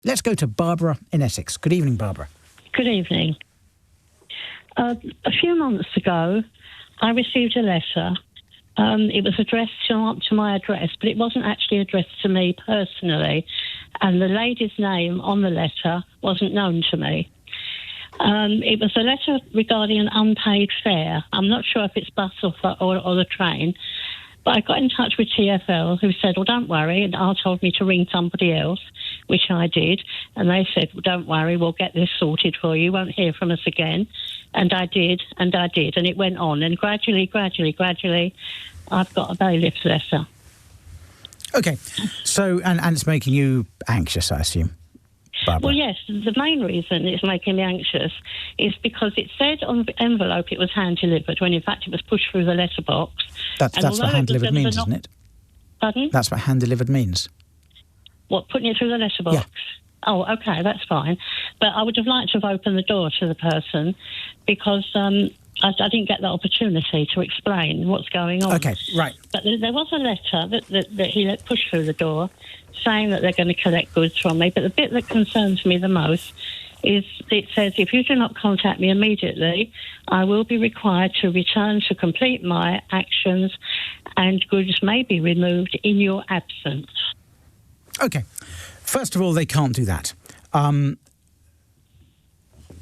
Let's go to Barbara in Essex. Good evening, Barbara. Good evening. A few months ago, I received a letter. It was addressed to my address, but it wasn't actually addressed to me personally. And the lady's name on the letter wasn't known to me. It was a letter regarding an unpaid fare. I'm not sure if it's bus or the train. But I got in touch with TfL, who said, well, don't worry, and told me to ring somebody else, which I did. And they said, well, don't worry, we'll get this sorted for you. You won't hear from us again. And I did. And it went on. And gradually, I've got a bailiff's letter. OK. So, and it's making you anxious, I assume, Barbara? Well, yes. The main reason it's making me anxious is because it said on the envelope it was hand-delivered, when in fact it was pushed through the letterbox. That's what hand-delivered means, isn't it? Pardon? That's what hand-delivered means. What, putting it through the letterbox? Yeah. Oh, OK, that's fine. But I would have liked to have opened the door to the person because I didn't get the opportunity to explain what's going on. OK, right. But there was a letter that he let push through the door saying that they're going to collect goods from me. But the bit that concerns me the most is it says, if you do not contact me immediately, I will be required to return to complete my actions and goods may be removed in your absence. OK. First of all, they can't do that.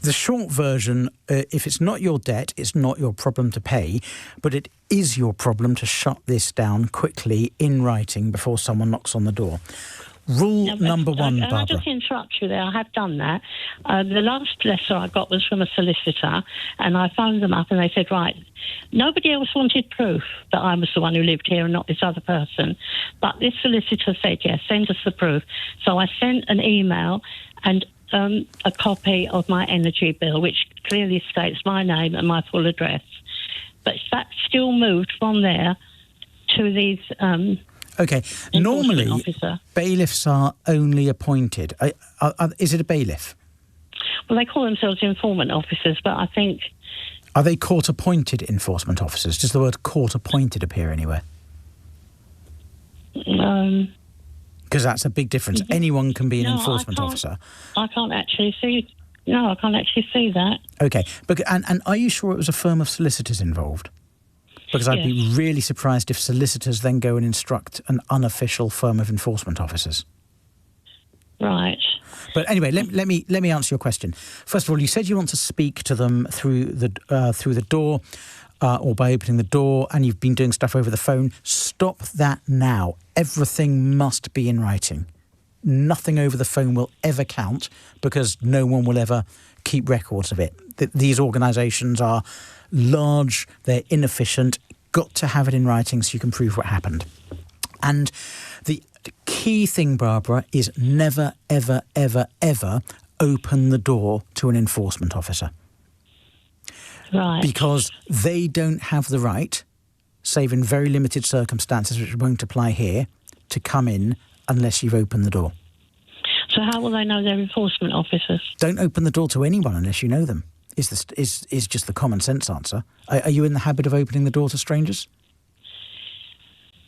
The short version, if it's not your debt, it's not your problem to pay, but it is your problem to shut this down quickly in writing before someone knocks on the door. Rule number one, Barbara. I'll just interrupt you there. I have done that. The last letter I got was from a solicitor, and I phoned them up and they said, right, nobody else wanted proof that I was the one who lived here and not this other person. But this solicitor said, yes, send us the proof. So I sent an email and a copy of my energy bill, which clearly states my name and my full address. But that still moved from there to these... OK. Normally, bailiffs are only appointed. Is it a bailiff? Well, they call themselves informant officers, but I think... Are they court-appointed enforcement officers? Does the word court-appointed appear anywhere? Because that's a big difference. Anyone can be an enforcement officer. I can't actually see... No, I can't actually see that. OK. And are you sure it was a firm of solicitors involved? Because I'd be really surprised if solicitors then go and instruct an unofficial firm of enforcement officers. Right. But anyway, let me answer your question. First of all, you said you want to speak to them through the door or by opening the door, and you've been doing stuff over the phone. Stop that now. Everything must be in writing. Nothing over the phone will ever count because no one will ever keep records of it. These organisations are large, they're inefficient. Got to have it in writing so you can prove what happened. And the key thing, Barbara, is never, ever, ever, ever open the door to an enforcement officer. Right. Because they don't have the right, save in very limited circumstances, which won't apply here, to come in unless you've opened the door. So how will they know they're enforcement officers? Don't open the door to anyone unless you know them. Is just the common sense answer. Are you in the habit of opening the door to strangers?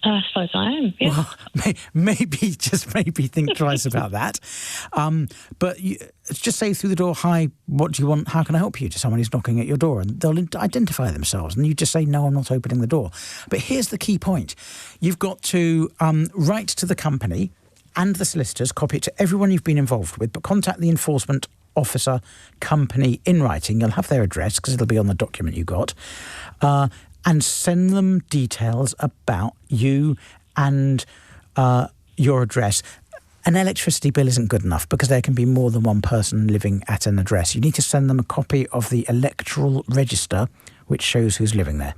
I suppose I am, yeah. Well, maybe think twice about that. But just say through the door, hi, what do you want? How can I help you? To someone who's knocking at your door. And they'll identify themselves. And you just say, no, I'm not opening the door. But here's the key point. You've got to write to the company and the solicitors, copy it to everyone you've been involved with, but contact the enforcement officer company in writing. You'll have their address because it'll be on the document you got. And send them details about you and your address. An electricity bill isn't good enough because there can be more than one person living at an address. You need to send them a copy of the electoral register, which shows who's living there,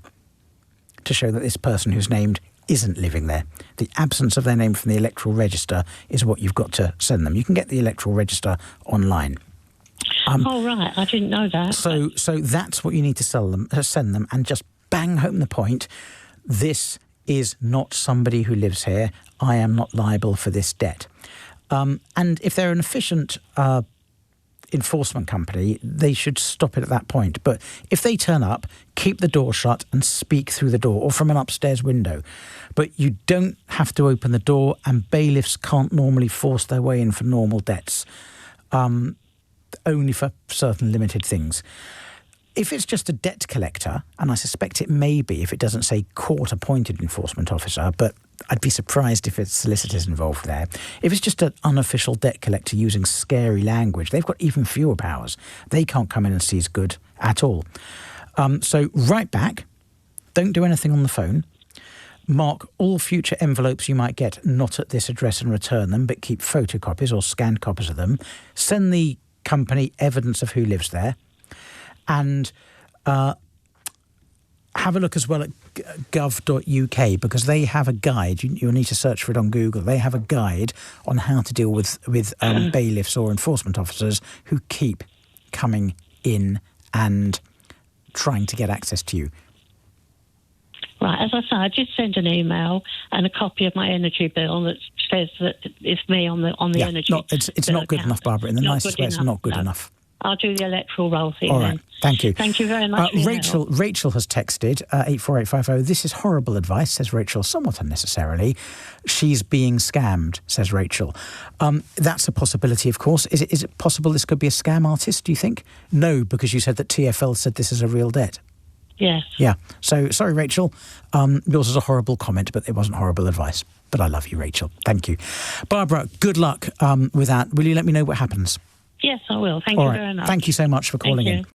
to show that this person who's named isn't living there. The absence of their name from the electoral register is what you've got to send them. You can get the electoral register online. Oh, right. I didn't know that. So that's what you need to send them, and just bang home the point. This is not somebody who lives here. I am not liable for this debt. And if they're an efficient enforcement company, they should stop it at that point. But if they turn up, keep the door shut and speak through the door or from an upstairs window. But you don't have to open the door, and bailiffs can't normally force their way in for normal debts, only for certain limited things. If it's just a debt collector, and I suspect it may be if it doesn't say court-appointed enforcement officer, but I'd be surprised if it's solicitors involved there. If it's just an unofficial debt collector using scary language, they've got even fewer powers. They can't come in and seize good at all. So write back. Don't do anything on the phone. Mark all future envelopes you might get not at this address and return them, but keep photocopies or scanned copies of them. Send the company evidence of who lives there. And have a look as well at gov.uk, because they have a guide. You'll need to search for it on Google. They have a guide on how to deal with bailiffs or enforcement officers who keep coming in and trying to get access to you. Right, as I say, I did send an email and a copy of my energy bill that says that it's me on the energy. It's not good enough, Barbara. In the nicest way, it's not good enough. I'll do the electoral roll thing. All right, thank you. Thank you very much. Rachel has texted 84850. This is horrible advice, says Rachel, somewhat unnecessarily. She's being scammed, says Rachel. That's a possibility, of course. Is it possible this could be a scam artist, do you think? No, because you said that TfL said this is a real debt. Yes. Yeah. So, sorry, Rachel. Yours is a horrible comment, but it wasn't horrible advice. But I love you, Rachel. Thank you. Barbara, good luck with that. Will you let me know what happens? Yes, I will. Thank you very much. Thank you so much for calling in.